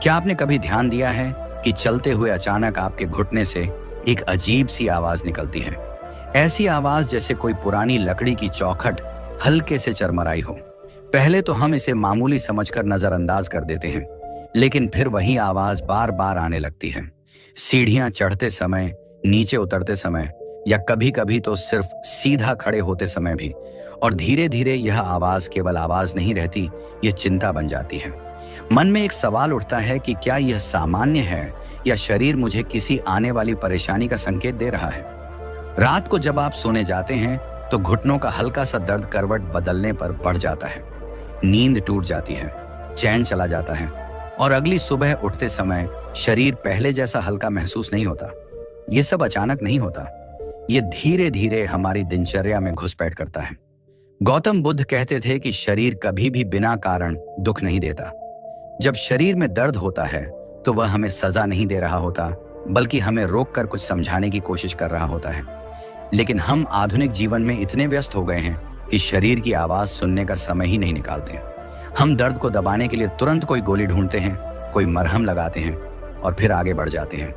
क्या आपने कभी ध्यान दिया है कि चलते हुए अचानक आपके घुटने से एक अजीब सी आवाज निकलती है? ऐसी आवाज जैसे कोई पुरानी लकड़ी की चौखट हल्के से चरमराई हो। पहले तो हम इसे मामूली समझकर नजरअंदाज कर देते हैं, लेकिन फिर वही आवाज बार बार आने लगती है। सीढ़ियां चढ़ते समय, नीचे उतरते समय, या कभी कभी तो सिर्फ सीधा खड़े होते समय भी। और धीरे धीरे यह आवाज केवल आवाज नहीं रहती, ये चिंता बन जाती है। मन में एक सवाल उठता है कि क्या यह सामान्य है या शरीर मुझे किसी आने वाली परेशानी का संकेत दे रहा है। रात को जब आप सोने जाते हैं तो घुटनों का हल्का सा दर्द करवट बदलने पर बढ़ जाता है, नींद टूट जाती है, चैन चला जाता है और अगली सुबह उठते समय शरीर पहले जैसा हल्का महसूस नहीं होता। ये सब अचानक नहीं होता, ये धीरे धीरे हमारी दिनचर्या में घुसपैठ करता है। गौतम बुद्ध कहते थे कि शरीर कभी भी बिना कारण दुख नहीं देता। जब शरीर में दर्द होता है तो वह हमें सजा नहीं दे रहा होता, बल्कि हमें रोककर कुछ समझाने की कोशिश कर रहा होता है। लेकिन हम आधुनिक जीवन में इतने व्यस्त हो गए हैं कि शरीर की आवाज सुनने का समय ही नहीं निकालते। हम दर्द को दबाने के लिए तुरंत कोई गोली ढूंढते हैं, कोई मरहम लगाते हैं और फिर आगे बढ़ जाते हैं।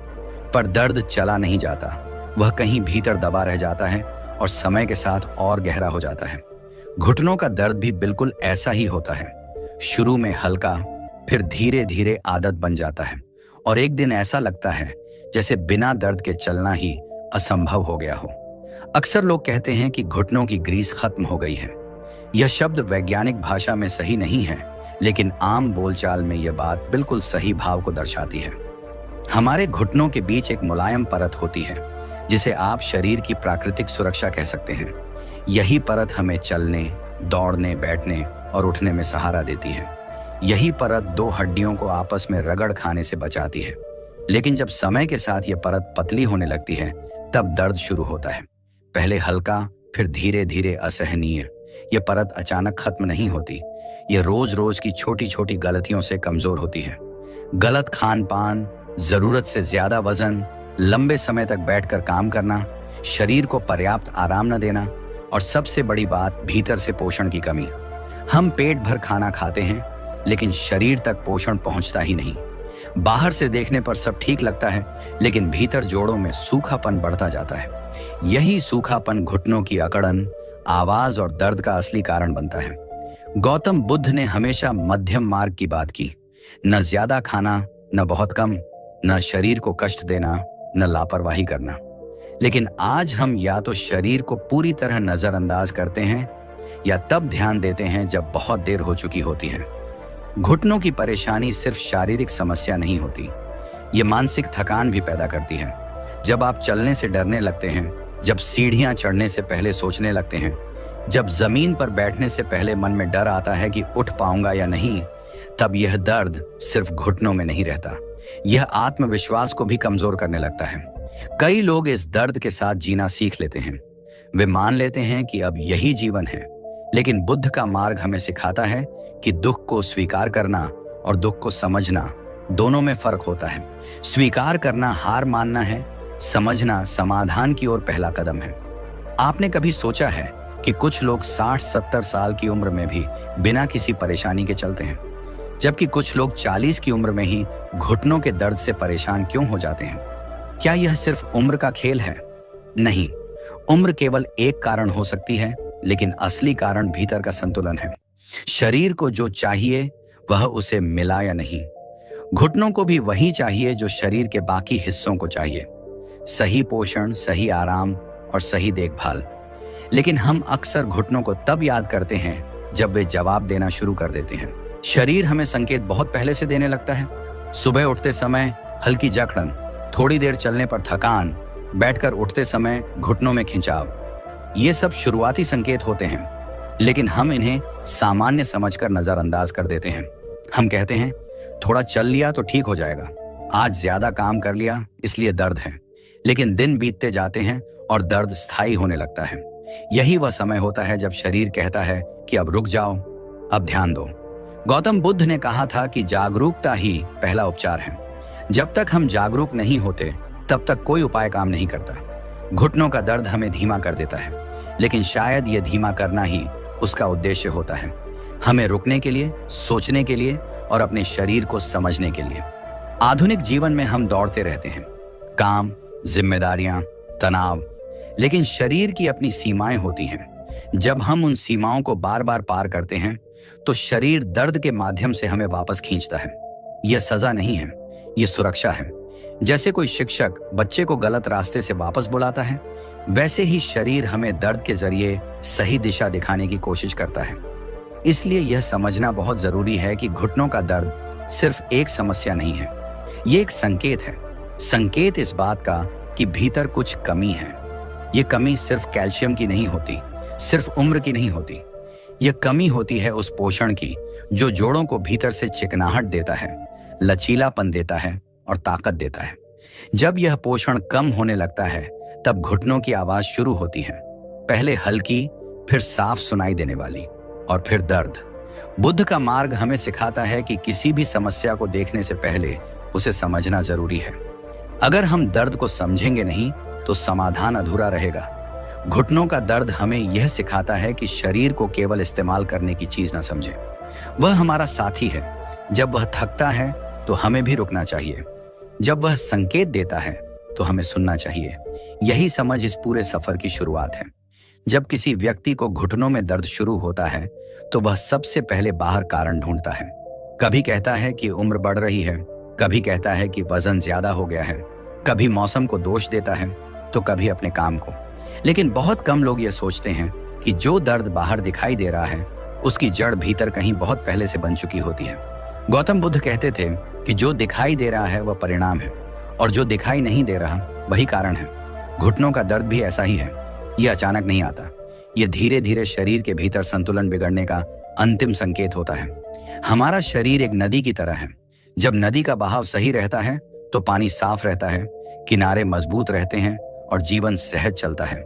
पर दर्द चला नहीं जाता, वह कहीं भीतर दबा रह जाता है और समय के साथ और गहरा हो जाता है। घुटनों का दर्द भी बिल्कुल ऐसा ही होता है। शुरू में हल्का, फिर धीरे धीरे आदत बन जाता है और एक दिन ऐसा लगता है जैसे बिना दर्द के चलना ही असंभव हो गया हो। अक्सर लोग कहते हैं कि घुटनों की ग्रीस खत्म हो गई है। यह शब्द वैज्ञानिक भाषा में सही नहीं है, लेकिन आम बोलचाल में यह बात बिल्कुल सही भाव को दर्शाती है। हमारे घुटनों के बीच एक मुलायम परत होती है, जिसे आप शरीर की प्राकृतिक सुरक्षा कह सकते हैं। यही परत हमें चलने, दौड़ने, बैठने और उठने में सहारा देती है। यही परत दो हड्डियों को आपस में रगड़ खाने से बचाती है। लेकिन जब समय के साथ यह परत पतली होने लगती है, तब दर्द शुरू होता है। पहले हल्का, फिर धीरे धीरे असहनीय। यह परत अचानक खत्म नहीं होती, यह रोज रोज की छोटी छोटी गलतियों से कमजोर होती है। गलत खान पान, जरूरत से ज्यादा वजन, लंबे समय तक बैठकर काम करना, शरीर को पर्याप्त आराम न देना और सबसे बड़ी बात, भीतर से पोषण की कमी। हम पेट भर खाना खाते हैं, लेकिन शरीर तक पोषण पहुंचता ही नहीं। बाहर से देखने पर सब ठीक लगता है, लेकिन भीतर जोड़ों में सूखापन बढ़ता जाता है। यही सूखापन घुटनों की अकड़न, आवाज और दर्द का असली कारण बनता है। गौतम बुद्ध ने हमेशा मध्यम मार्ग की बात की। न ज्यादा खाना, न बहुत कम, न शरीर को कष्ट देना, न लापरवाही करना। लेकिन आज हम या तो शरीर को पूरी तरह नजरअंदाज करते हैं या तब ध्यान देते हैं जब बहुत देर हो चुकी होती है। घुटनों की परेशानी सिर्फ शारीरिक समस्या नहीं होती, ये मानसिक थकान भी पैदा करती है। जब आप चलने से डरने लगते हैं, जब सीढ़ियां चढ़ने से पहले सोचने लगते हैं, जब जमीन पर बैठने से पहले मन में डर आता है कि उठ पाऊंगा या नहीं, तब यह दर्द सिर्फ घुटनों में नहीं रहता, यह आत्मविश्वास को भी कमजोर करने लगता है। कई लोग इस दर्द के साथ जीना सीख लेते हैं। वे मान लेते हैं कि अब यही जीवन है। लेकिन बुद्ध का मार्ग हमें सिखाता है कि दुख को स्वीकार करना और दुख को समझना, दोनों में फर्क होता है। स्वीकार करना हार मानना है, समझना समाधान की ओर पहला कदम है। आपने कभी सोचा है कि कुछ लोग 60-70 साल की उम्र में भी बिना किसी परेशानी के चलते हैं, जबकि कुछ लोग 40 की उम्र में ही घुटनों के दर्द से परेशान क्यों हो जाते हैं? क्या यह सिर्फ उम्र का खेल है? नहीं, उम्र केवल एक कारण हो सकती है, लेकिन असली कारण भीतर का संतुलन है। शरीर को जो चाहिए वह उसे मिला या नहीं। घुटनों को भी वही चाहिए जो शरीर के बाकी हिस्सों को चाहिए, सही पोषण, सही आराम और सही देखभाल। लेकिन हम अक्सर घुटनों को तब याद करते हैं जब वे जवाब देना शुरू कर देते हैं। शरीर हमें संकेत बहुत पहले से देने लगता है। सुबह उठते समय हल्की जकड़न, थोड़ी देर चलने पर थकान, बैठकर उठते समय घुटनों में खिंचाव। ये सब शुरुआती संकेत होते हैं, लेकिन हम इन्हें सामान्य समझकर नजरअंदाज कर देते हैं। हम कहते हैं थोड़ा चल लिया तो ठीक हो जाएगा, आज ज्यादा काम कर लिया इसलिए दर्द है। लेकिन दिन बीतते जाते हैं और दर्द स्थायी होने लगता है। यही वह समय होता है जब शरीर कहता है कि अब रुक जाओ, अब ध्यान दो। गौतम बुद्ध ने कहा था कि जागरूकता ही पहला उपचार है। जब तक हम जागरूक नहीं होते, तब तक कोई उपाय काम नहीं करता। घुटनों का दर्द हमें धीमा कर देता है, लेकिन शायद यह धीमा करना ही उसका उद्देश्य होता है। हमें रुकने के लिए, सोचने के लिए और अपने शरीर को समझने के लिए। आधुनिक जीवन में हम दौड़ते रहते हैं, काम, जिम्मेदारियां, तनाव, लेकिन शरीर की अपनी सीमाएं होती हैं। जब हम उन सीमाओं को बार बार पार करते हैं तो शरीर दर्द के माध्यम से हमें वापस खींचता है। यह सजा नहीं है, यह सुरक्षा है। जैसे कोई शिक्षक बच्चे को गलत रास्ते से वापस बुलाता है, वैसे ही शरीर हमें दर्द के जरिए सही दिशा दिखाने की कोशिश करता है। इसलिए यह समझना बहुत जरूरी है कि घुटनों का दर्द सिर्फ एक समस्या नहीं है, यह एक संकेत है। संकेत इस बात का कि भीतर कुछ कमी है। यह कमी सिर्फ कैल्शियम की नहीं होती, सिर्फ उम्र की नहीं होती। यह कमी होती है उस पोषण की जो जोड़ों को भीतर से चिकनाहट देता है, लचीलापन देता है और ताकत देता है। जब यह पोषण कम होने लगता है तब घुटनों की आवाज शुरू होती है, पहले हल्की, फिर साफ सुनाई देने वाली और फिर दर्द। बुद्ध का मार्ग हमें सिखाता है कि किसी भी समस्या को देखने से पहले उसे समझना जरूरी है। अगर हम दर्द को समझेंगे नहीं तो समाधान अधूरा रहेगा। घुटनों का दर्द हमें यह सिखाता है कि शरीर को केवल इस्तेमाल करने की चीज न समझें। वह हमारा साथी है। जब वह थकता है तो हमें भी रुकना चाहिए। जब वह संकेत देता है तो हमें सुनना चाहिए। यही समझ इस पूरे सफर की शुरुआत है। जब किसी व्यक्ति को घुटनों में दर्द शुरू होता है तो वह सबसे पहले बाहर कारण ढूंढता है। कभी कहता है कि उम्र बढ़ रही है, कभी कहता है कि वजन ज्यादा हो गया है, कभी मौसम को दोष देता है तो कभी अपने काम को। लेकिन बहुत कम लोग ये सोचते हैं कि जो दर्द बाहर दिखाई दे रहा है उसकी जड़ भीतर कहीं बहुत पहले से बन चुकी होती है। गौतम बुद्ध कहते थे कि जो दिखाई दे रहा है वह परिणाम है और जो दिखाई नहीं दे रहा वही कारण है। घुटनों का दर्द भी ऐसा ही है। यह अचानक नहीं आता, यह धीरे धीरे शरीर के भीतर संतुलन बिगड़ने का अंतिम संकेत होता है। हमारा शरीर एक नदी की तरह है। जब नदी का बहाव सही रहता है तो पानी साफ रहता है, किनारे मजबूत रहते हैं और जीवन सहज चलता है।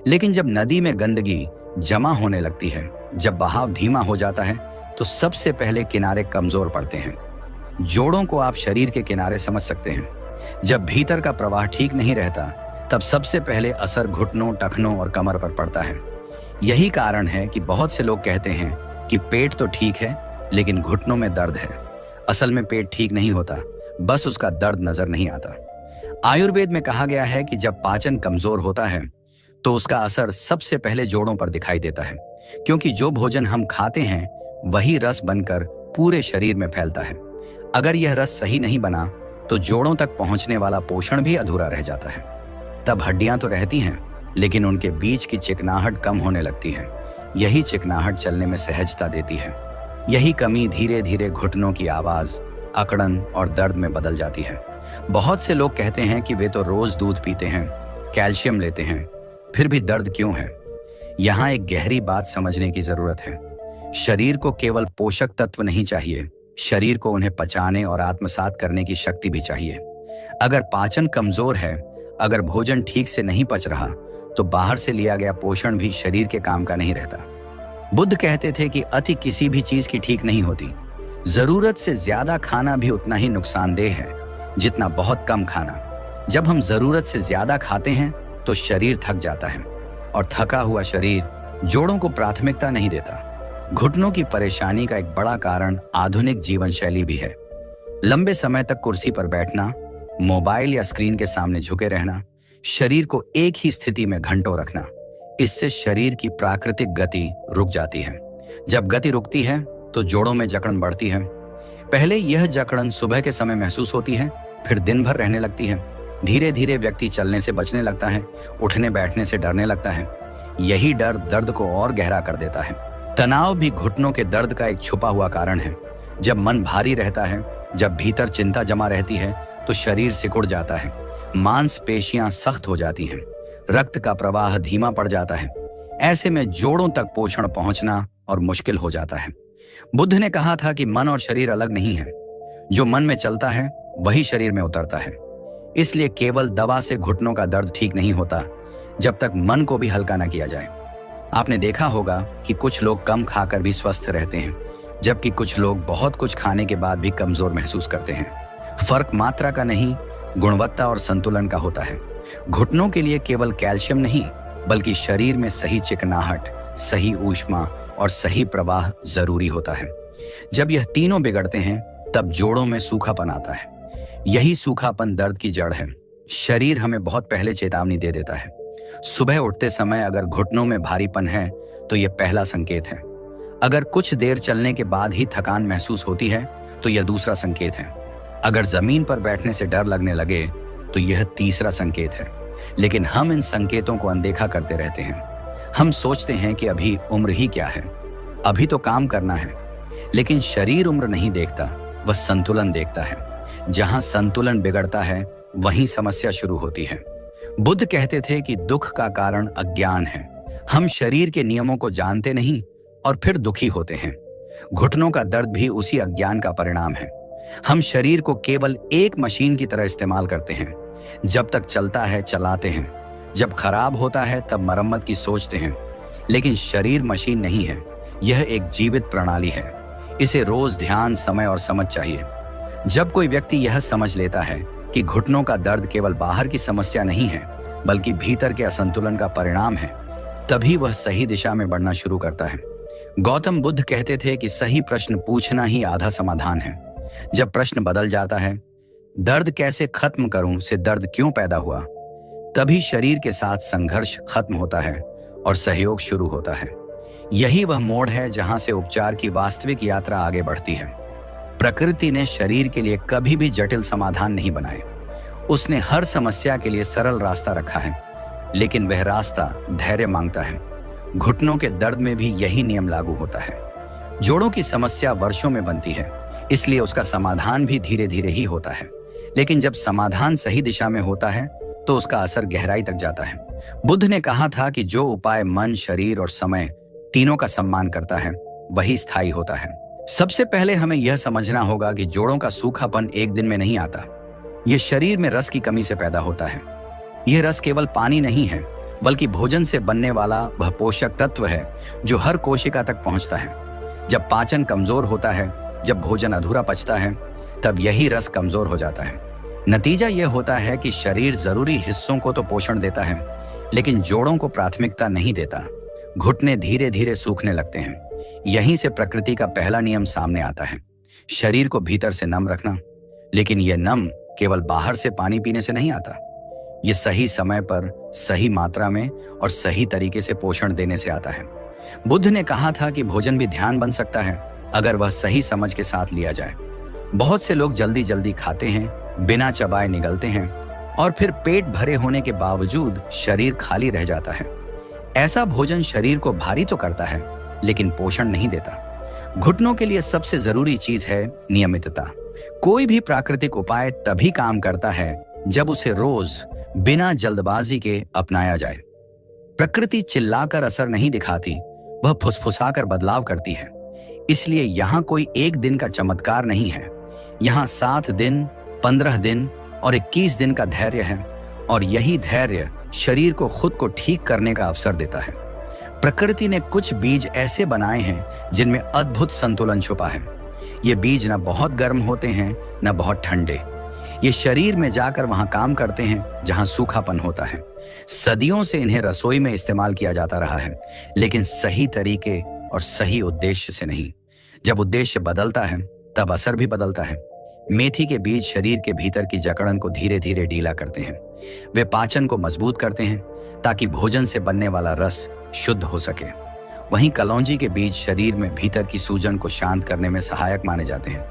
लेकिन जब नदी में गंदगी जमा होने लगती है, जब बहाव धीमा हो जाता है तो सबसे पहले किनारे कमजोर पड़ते हैं। जोड़ों को आप शरीर के किनारे समझ सकते हैं। जब भीतर का प्रवाह ठीक नहीं रहता तब सबसे पहले असर घुटनों, टखनों और कमर पर पड़ता है। यही कारण है कि बहुत से लोग कहते हैं कि पेट तो ठीक है लेकिन घुटनों में दर्द है। असल में पेट ठीक नहीं होता, बस उसका दर्द नजर नहीं आता। आयुर्वेद में कहा गया है कि जब पाचन कमजोर होता है तो उसका असर सबसे पहले जोड़ों पर दिखाई देता है, क्योंकि जो भोजन हम खाते हैं वही रस बनकर पूरे शरीर में फैलता है। अगर यह रस सही नहीं बना तो जोड़ों तक पहुंचने वाला पोषण भी अधूरा रह जाता है। तब हड्डियां तो रहती हैं लेकिन उनके बीच की चिकनाहट कम होने लगती है। यही चिकनाहट चलने में सहजता देती है। यही कमी धीरे धीरे घुटनों की आवाज, अकड़न और दर्द में बदल जाती है। बहुत से लोग कहते हैं कि वे तो रोज दूध पीते हैं, कैल्शियम लेते हैं, फिर भी दर्द क्यों है? यहाँ एक गहरी बात समझने की जरूरत है। शरीर को केवल पोषक तत्व नहीं चाहिए, शरीर को उन्हें पचाने और आत्मसात करने की शक्ति भी चाहिए। अगर पाचन कमजोर है, अगर भोजन ठीक से नहीं पच रहा तो बाहर से लिया गया पोषण भी शरीर के काम का नहीं रहता। बुद्ध कहते थे कि अति किसी भी चीज की ठीक नहीं होती। जरूरत से ज्यादा खाना भी उतना ही नुकसानदेह है जितना बहुत कम खाना। जब हम जरूरत से ज्यादा खाते हैं तो शरीर थक जाता है और थका हुआ शरीर जोड़ों को प्राथमिकता नहीं देता। घुटनों की परेशानी का एक बड़ा कारण आधुनिक जीवन शैली भी है। लंबे समय तक कुर्सी पर बैठना, मोबाइल या स्क्रीन के सामने झुके रहना, शरीर को एक ही स्थिति में घंटों रखना, इससे शरीर की प्राकृतिक गति रुक जाती है। जब गति रुकती है तो जोड़ों में जकड़न बढ़ती है। पहले यह जकड़न सुबह के समय महसूस होती है, फिर दिन भर रहने लगती है। धीरे धीरे व्यक्ति चलने से बचने लगता है, उठने बैठने से डरने लगता है। यही डर दर्द को और गहरा कर देता है। तनाव भी घुटनों के दर्द का एक छुपा हुआ कारण है। जब मन भारी रहता है, जब भीतर चिंता जमा रहती है तो शरीर सिकुड़ जाता है, मांसपेशियां सख्त हो जाती हैं, रक्त का प्रवाह धीमा पड़ जाता है। ऐसे में जोड़ों तक पोषण पहुंचना और मुश्किल हो जाता है। बुद्ध ने कहा था कि मन और शरीर अलग नहीं है। जो मन में चलता है वही शरीर में उतरता है। इसलिए केवल दवा से घुटनों का दर्द ठीक नहीं होता जब तक मन को भी हल्का न किया जाए। आपने देखा होगा कि कुछ लोग कम खाकर भी स्वस्थ रहते हैं, जबकि कुछ लोग बहुत कुछ खाने के बाद भी कमजोर महसूस करते हैं। फर्क मात्रा का नहीं, गुणवत्ता और संतुलन का होता है। घुटनों के लिए केवल कैल्शियम नहीं, बल्कि शरीर में सही चिकनाहट, सही ऊष्मा और सही प्रवाह जरूरी होता है। जब यह तीनों बिगड़ते हैं तब जोड़ों में सूखापन आता है। यही सूखापन दर्द की जड़ है। शरीर हमें बहुत पहले चेतावनी दे देता है। सुबह उठते समय अगर घुटनों में भारीपन है तो यह पहला संकेत है। अगर कुछ देर चलने के बाद ही थकान महसूस होती है तो यह दूसरा संकेत है। अगर जमीन पर बैठने से डर लगने लगे तो यह तीसरा संकेत है। लेकिन हम इन संकेतों को अनदेखा करते रहते हैं। हम सोचते हैं कि अभी उम्र ही क्या है, अभी तो काम करना है। लेकिन शरीर उम्र नहीं देखता, वह संतुलन देखता है। जहां संतुलन बिगड़ता है वहीं समस्या शुरू होती है। बुद्ध कहते थे कि दुख का कारण अज्ञान है। हम शरीर के नियमों को जानते नहीं और फिर दुखी होते हैं। घुटनों का दर्द भी उसी अज्ञान का परिणाम है। हम शरीर को केवल एक मशीन की तरह इस्तेमाल करते हैं। जब तक चलता है चलाते हैं, जब खराब होता है तब मरम्मत की सोचते हैं। लेकिन शरीर मशीन नहीं है, यह एक जीवित प्रणाली है। इसे रोज ध्यान, समय और समझ चाहिए। जब कोई व्यक्ति यह समझ लेता है कि घुटनों का दर्द केवल बाहर की समस्या नहीं है बल्कि भीतर के असंतुलन का परिणाम है, तभी वह सही दिशा में बढ़ना शुरू करता है। गौतम बुद्ध कहते थे कि सही प्रश्न पूछना ही आधा समाधान है। जब प्रश्न बदल जाता है, दर्द कैसे खत्म करूं से दर्द क्यों पैदा हुआ, तभी शरीर के साथ संघर्ष खत्म होता है और सहयोग शुरू होता है। यही वह मोड़ है जहां से उपचार की वास्तविक यात्रा आगे बढ़ती है। प्रकृति ने शरीर के लिए कभी भी जटिल समाधान नहीं बनाए। उसने हर समस्या के लिए सरल रास्ता रखा है, लेकिन वह रास्ता धैर्य मांगता है। घुटनों के दर्द में भी यही नियम लागू होता है। जोड़ों की समस्या वर्षों में बनती है, इसलिए उसका समाधान भी धीरे धीरे ही होता है। लेकिन जब समाधान सही दिशा में होता है तो उसका असर गहराई तक जाता है। बुद्ध ने कहा था कि जो उपाय मन, शरीर और समय तीनों का सम्मान करता है वही स्थायी होता है। सबसे पहले हमें यह समझना होगा कि जोड़ों का सूखापन एक दिन में नहीं आता। यह शरीर में रस की कमी से पैदा होता है। यह रस केवल पानी नहीं है बल्कि भोजन से बनने वाला वह पोषक तत्व है जो हर कोशिका तक पहुंचता है। जब पाचन कमजोर होता है, जब भोजन अधूरा पचता है, तब यही रस कमजोर हो जाता है। नतीजा यह होता है कि शरीर जरूरी हिस्सों को तो पोषण देता है लेकिन जोड़ों को प्राथमिकता नहीं देता। घुटने धीरे धीरे सूखने लगते हैं। यहीं से प्रकृति का पहला नियम सामने आता है, शरीर को भीतर से नम रखना। लेकिन यह नम केवल बाहर से पानी पीने से नहीं आता। यह सही समय पर, सही मात्रा में और सही तरीके से पोषण देने से आता है। बुद्ध ने कहा था कि भोजन भी ध्यान बन सकता है अगर वह सही समझ के साथ लिया जाए। बहुत से लोग जल्दी जल्दी खाते हैं, बिना चबाए निगलते हैं और फिर पेट भरे होने के बावजूद शरीर खाली रह जाता है। ऐसा भोजन शरीर को भारी तो करता है लेकिन पोषण नहीं देता। घुटनों के लिए सबसे जरूरी चीज है नियमितता। कोई भी प्राकृतिक उपाय तभी काम करता है जब उसे रोज बिना जल्दबाजी के अपनाया जाए। प्रकृति चिल्लाकर असर नहीं दिखाती, वह फुसफुसाकर बदलाव करती है। इसलिए यहाँ कोई एक दिन का चमत्कार नहीं है। यहाँ 7 दिन, 15 दिन और 21 दिन का धैर्य है और यही धैर्य शरीर को खुद को ठीक करने का अवसर देता है। प्रकृति ने कुछ बीज ऐसे बनाए हैं जिनमें अद्भुत संतुलन छुपा है। ये बीज न बहुत गर्म होते हैं न बहुत ठंडे। ये शरीर में जाकर वहां काम करते हैं जहां सूखापन होता है। सदियों से इन्हें रसोई में इस्तेमाल किया जाता रहा है, लेकिन सही तरीके और सही उद्देश्य से नहीं। जब उद्देश्य बदलता है तब असर भी बदलता है। मेथी के बीज शरीर के भीतर की जकड़न को धीरे धीरे ढीला करते हैं। वे पाचन को मजबूत करते हैं ताकि भोजन से बनने वाला रस शुद्ध हो सके। वहीं कलौंजी के बीज शरीर में भीतर की सूजन को शांत करने में सहायक माने जाते हैं।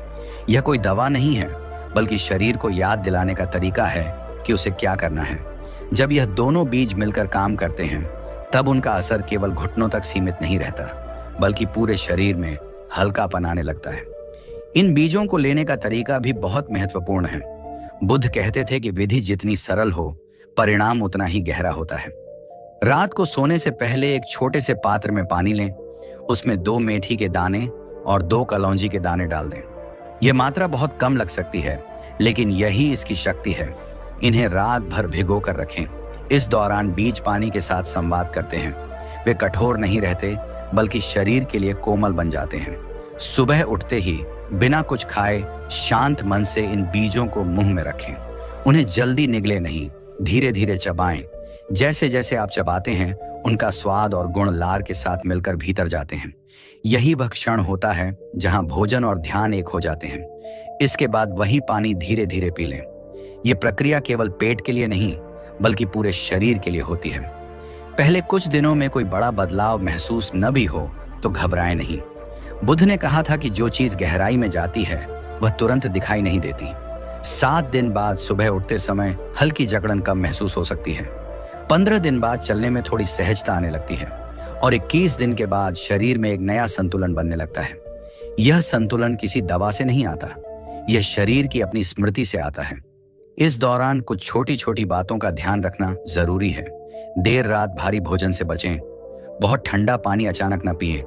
यह कोई दवा नहीं है बल्कि शरीर को याद दिलाने का तरीका है कि उसे क्या करना है। जब यह दोनों बीज मिलकर काम करते हैं तब उनका असर केवल घुटनों तक सीमित नहीं रहता बल्कि पूरे शरीर में हल्कापन आने लगता है। इन बीजों को लेने का तरीका भी बहुत महत्वपूर्ण है। बुद्ध कहते थे कि विधि जितनी सरल हो, परिणाम उतना ही गहरा होता है। रात को सोने से पहले एक छोटे से पात्र में पानी लें, उसमें 2 मेथी के दाने और 2 कलौंजी के दाने डाल दें। यह मात्रा बहुत कम लग सकती है, लेकिन यही इसकी शक्ति है। इन्हें रात भर भिगो कर रखें। इस दौरान बीज पानी के साथ संवाद करते हैं। वे कठोर नहीं रहते बल्कि शरीर के लिए कोमल बन जाते हैं। सुबह उठते ही बिना कुछ खाए शांत मन से इन बीजों को मुंह में रखें। उन्हें जल्दी निगले नहीं, धीरे धीरे चबाएं। जैसे जैसे आप चबाते हैं, उनका स्वाद और गुण लार के साथ मिलकर भीतर जाते हैं। यही वह क्षण होता है जहां भोजन और ध्यान एक हो जाते हैं। इसके बाद वही पानी धीरे धीरे पी लें। यह प्रक्रिया केवल पेट के लिए नहीं, बल्कि पूरे शरीर के लिए होती है। पहले कुछ दिनों में कोई बड़ा बदलाव महसूस न भी हो तो घबराएं नहीं। बुद्ध ने कहा था कि जो चीज गहराई में जाती है वह तुरंत दिखाई नहीं देती। 7 दिन बाद सुबह उठते समय हल्की जकड़न कम महसूस हो सकती है। 15 दिन बाद चलने में थोड़ी सहजता आने लगती है और 21 दिन के बाद शरीर में एक नया संतुलन बनने लगता है। यह संतुलन किसी दवा से नहीं आता, यह शरीर की अपनी स्मृति से आता है। इस दौरान कुछ छोटी छोटी बातों का ध्यान रखना जरूरी है। देर रात भारी भोजन से बचें, बहुत ठंडा पानी अचानक न पिएं,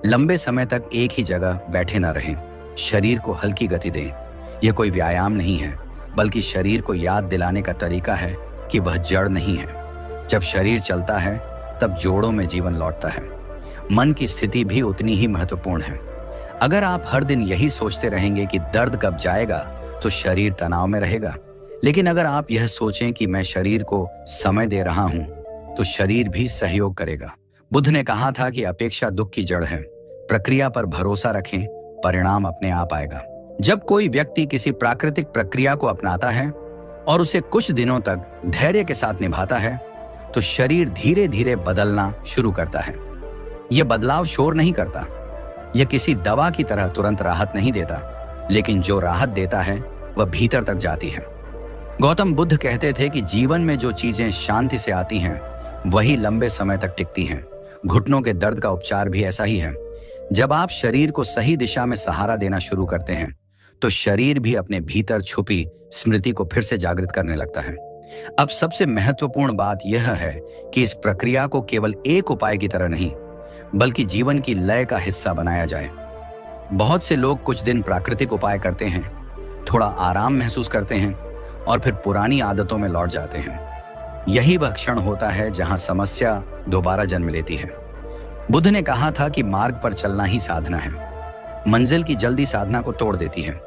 लंबे समय तक एक ही जगह बैठे न रहें, शरीर को हल्की गति दें। यह कोई व्यायाम नहीं है, बल्कि शरीर को याद दिलाने का तरीका है कि वह जड़ नहीं है। जब शरीर चलता है तब जोड़ों में जीवन लौटता है। मन की स्थिति भी उतनी ही महत्वपूर्ण है। अगर आप हर दिन यही सोचते रहेंगे कि दर्द कब जाएगा, तो शरीर तनाव में रहेगा। लेकिन अगर आप यह सोचें कि मैं शरीर को समय दे रहा हूं, तो शरीर भी सहयोग करेगा। बुद्ध ने कहा था कि अपेक्षा दुख की जड़ है। प्रक्रिया पर भरोसा रखें, परिणाम अपने आप आएगा। जब कोई व्यक्ति किसी प्राकृतिक प्रक्रिया को अपनाता है और उसे कुछ दिनों तक धैर्य के साथ निभाता है, तो शरीर धीरे धीरे बदलना शुरू करता है। यह बदलाव शोर नहीं करता, यह किसी दवा की तरह तुरंत राहत नहीं देता, लेकिन जो राहत देता है वह भीतर तक जाती है। गौतम बुद्ध कहते थे कि जीवन में जो चीजें शांति से आती हैं, वही लंबे समय तक टिकती हैं। घुटनों के दर्द का उपचार भी ऐसा ही है। जब आप शरीर को सही दिशा में सहारा देना शुरू करते हैं, तो शरीर भी अपने भीतर छुपी स्मृति को फिर से जागृत करने लगता है। अब सबसे महत्वपूर्ण बात यह है कि इस प्रक्रिया को केवल एक उपाय की तरह नहीं, बल्कि जीवन की लय का हिस्सा बनाया जाए। बहुत से लोग कुछ दिन प्राकृतिक उपाय करते हैं, थोड़ा आराम महसूस करते हैं और फिर पुरानी आदतों में लौट जाते हैं। यही वह क्षण होता है जहां समस्या दोबारा जन्म लेती है। बुद्ध ने कहा था कि मार्ग पर चलना ही साधना है। मंजिल की जल्दी साधना को तोड़ देती है।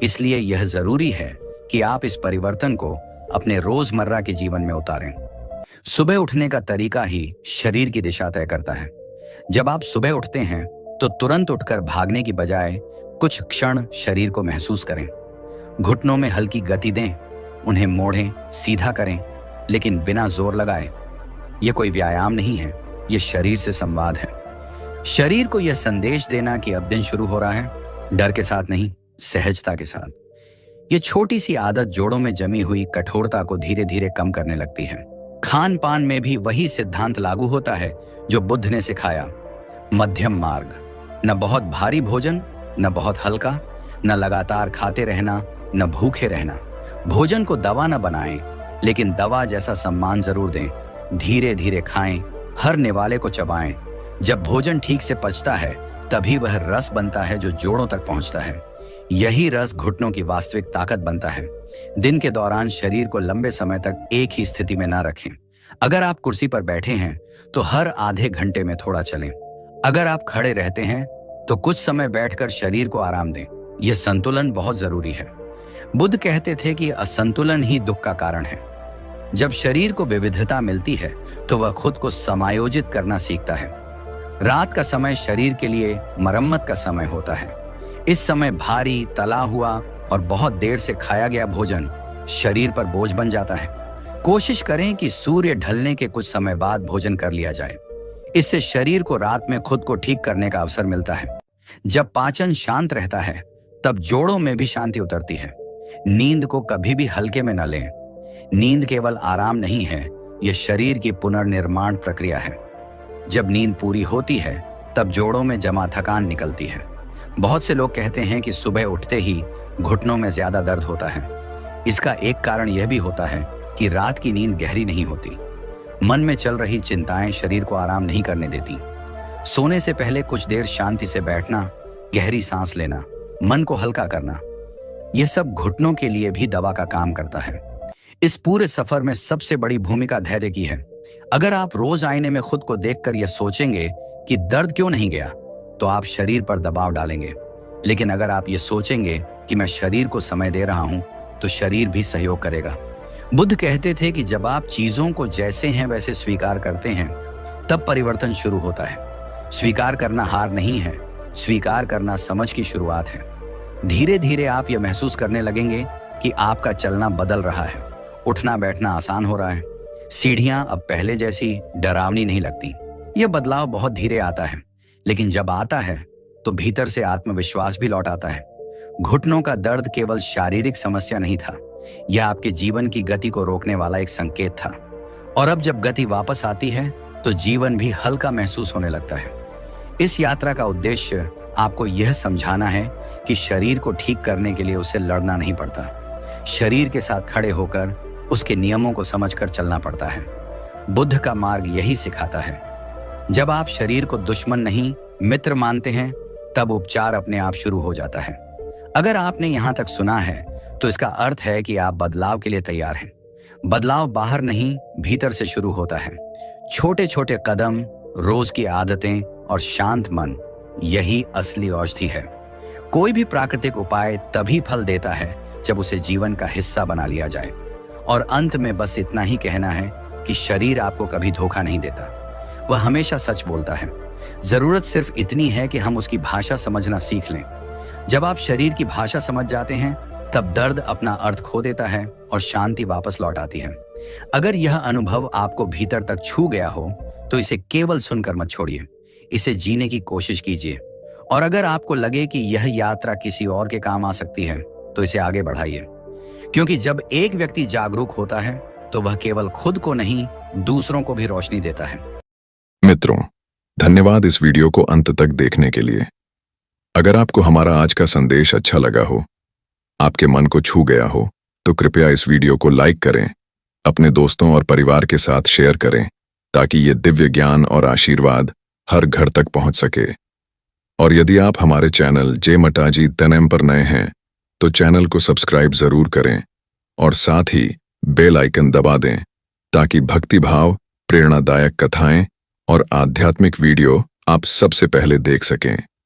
इसलिए यह जरूरी है कि आप इस परिवर्तन को अपने रोजमर्रा के जीवन में उतारें। सुबह उठने का तरीका ही शरीर की दिशा तय करता है। जब आप सुबह उठते हैं तो तुरंत उठकर भागने की बजाय कुछ क्षण शरीर को महसूस करें। घुटनों में हल्की गति दें, उन्हें मोड़ें, सीधा करें, लेकिन बिना जोर लगाए। यह कोई व्यायाम नहीं है, यह शरीर से संवाद है। शरीर को यह संदेश देना कि अब दिन शुरू हो रहा है, डर के साथ नहीं, सहजता के साथ। यह छोटी सी आदत जोड़ों में जमी हुई कठोरता को धीरे धीरे कम करने लगती है। खान पान में भी वही सिद्धांत लागू होता है जो बुद्ध ने सिखाया। मध्यम मार्ग, न बहुत भारी भोजन, न बहुत हल्का, न लगातार खाते रहना, न भूखे रहना। भोजन को दवा न बनाएं, लेकिन दवा जैसा सम्मान जरूर दें। धीरे धीरे खाएं, हर निवाले को चबाएं। जब भोजन ठीक से पचता है, तभी वह रस बनता है जो जोड़ों तक पहुंचता है। यही रस घुटनों की वास्तविक ताकत बनता है। दिन के दौरान शरीर को लंबे समय तक एक ही स्थिति में ना रखें। अगर आप कुर्सी पर बैठे हैं तो हर आधे घंटे में थोड़ा चलें। अगर आप खड़े रहते हैं तो कुछ समय बैठकर शरीर को आराम दें। यह संतुलन बहुत जरूरी है। बुद्ध कहते थे कि असंतुलन ही दुख का कारण है। जब शरीर को विविधता मिलती है तो वह खुद को समायोजित करना सीखता है। रात का समय शरीर के लिए मरम्मत का समय होता है। इस समय भारी, तला हुआ और बहुत देर से खाया गया भोजन शरीर पर बोझ बन जाता है। कोशिश करें कि सूर्य ढलने के कुछ समय बाद भोजन कर लिया जाए। इससे शरीर को रात में खुद को ठीक करने का अवसर मिलता है। जब पाचन शांत रहता है, तब जोड़ों में भी शांति उतरती है। नींद को कभी भी हल्के में न लें। नींद केवल आराम नहीं है, यह शरीर की पुनर्निर्माण प्रक्रिया है। जब नींद पूरी होती है, तब जोड़ों में जमा थकान निकलती है। बहुत से लोग कहते हैं कि सुबह उठते ही घुटनों में ज्यादा दर्द होता है। इसका एक कारण यह भी होता है कि रात की नींद गहरी नहीं होती। मन में चल रही चिंताएं शरीर को आराम नहीं करने देती। सोने से पहले कुछ देर शांति से बैठना, गहरी सांस लेना, मन को हल्का करना, यह सब घुटनों के लिए भी दवा का काम करता है। इस पूरे सफर में सबसे बड़ी भूमिका धैर्य की है। अगर आप रोज आईने में खुद को देखकर यह सोचेंगे कि दर्द क्यों नहीं गया, तो आप शरीर पर दबाव डालेंगे। लेकिन अगर आप ये सोचेंगे कि मैं शरीर को समय दे रहा हूं, तो शरीर भी सहयोग करेगा। बुद्ध कहते थे कि जब आप चीजों को जैसे हैं वैसे स्वीकार करते हैं, तब परिवर्तन शुरू होता है। स्वीकार करना हार नहीं है, स्वीकार करना समझ की शुरुआत है। धीरे धीरे आप यह महसूस करने लगेंगे कि आपका चलना बदल रहा है, उठना बैठना आसान हो रहा है, सीढ़ियां अब पहले जैसी डरावनी नहीं लगती। यह बदलाव बहुत धीरे आता है, लेकिन जब आता है तो भीतर से आत्मविश्वास भी लौट आता है। घुटनों का दर्द केवल शारीरिक समस्या नहीं था, यह आपके जीवन की गति को रोकने वाला एक संकेत था। और अब जब गति वापस आती है तो जीवन भी हल्का महसूस होने लगता है। इस यात्रा का उद्देश्य आपको यह समझाना है कि शरीर को ठीक करने के लिए उसे लड़ना नहीं पड़ता। शरीर के साथ खड़े होकर उसके नियमों को समझकर चलना पड़ता है। बुद्ध का मार्ग यही सिखाता है। जब आप शरीर को दुश्मन नहीं मित्र मानते हैं, तब उपचार अपने आप शुरू हो जाता है। अगर आपने यहां तक सुना है तो इसका अर्थ है कि आप बदलाव के लिए तैयार हैं। बदलाव बाहर नहीं, भीतर से शुरू होता है। छोटे छोटे कदम, रोज की आदतें और शांत मन, यही असली औषधि है। कोई भी प्राकृतिक उपाय तभी फल देता है जब उसे जीवन का हिस्सा बना लिया जाए। और अंत में बस इतना ही कहना है कि शरीर आपको कभी धोखा नहीं देता, वह हमेशा सच बोलता है। जरूरत सिर्फ इतनी है कि हम उसकी भाषा समझना सीख लें। जब आप शरीर की भाषा समझ जाते हैं, तब दर्द अपना अर्थ खो देता है और शांति वापस लौट आती है। अगर यह अनुभव आपको भीतर तक छू गया हो तो इसे केवल सुनकर मत छोड़िए, इसे जीने की कोशिश कीजिए। और अगर आपको लगे कि यह यात्रा किसी और के काम आ सकती है तो इसे आगे बढ़ाइए, क्योंकि जब एक व्यक्ति जागरूक होता है तो वह केवल खुद को नहीं, दूसरों को भी रोशनी देता है। मित्रों, धन्यवाद इस वीडियो को अंत तक देखने के लिए। अगर आपको हमारा आज का संदेश अच्छा लगा हो, आपके मन को छू गया हो, तो कृपया इस वीडियो को लाइक करें, अपने दोस्तों और परिवार के साथ शेयर करें, ताकि ये दिव्य ज्ञान और आशीर्वाद हर घर तक पहुंच सके। और यदि आप हमारे चैनल जय मटाजी तनम पर नए हैं तो चैनल को सब्सक्राइब जरूर करें और साथ ही बेल आइकन दबा दें, ताकि भक्ति भाव, प्रेरणादायक कथाएं और आध्यात्मिक वीडियो आप सबसे पहले देख सकें।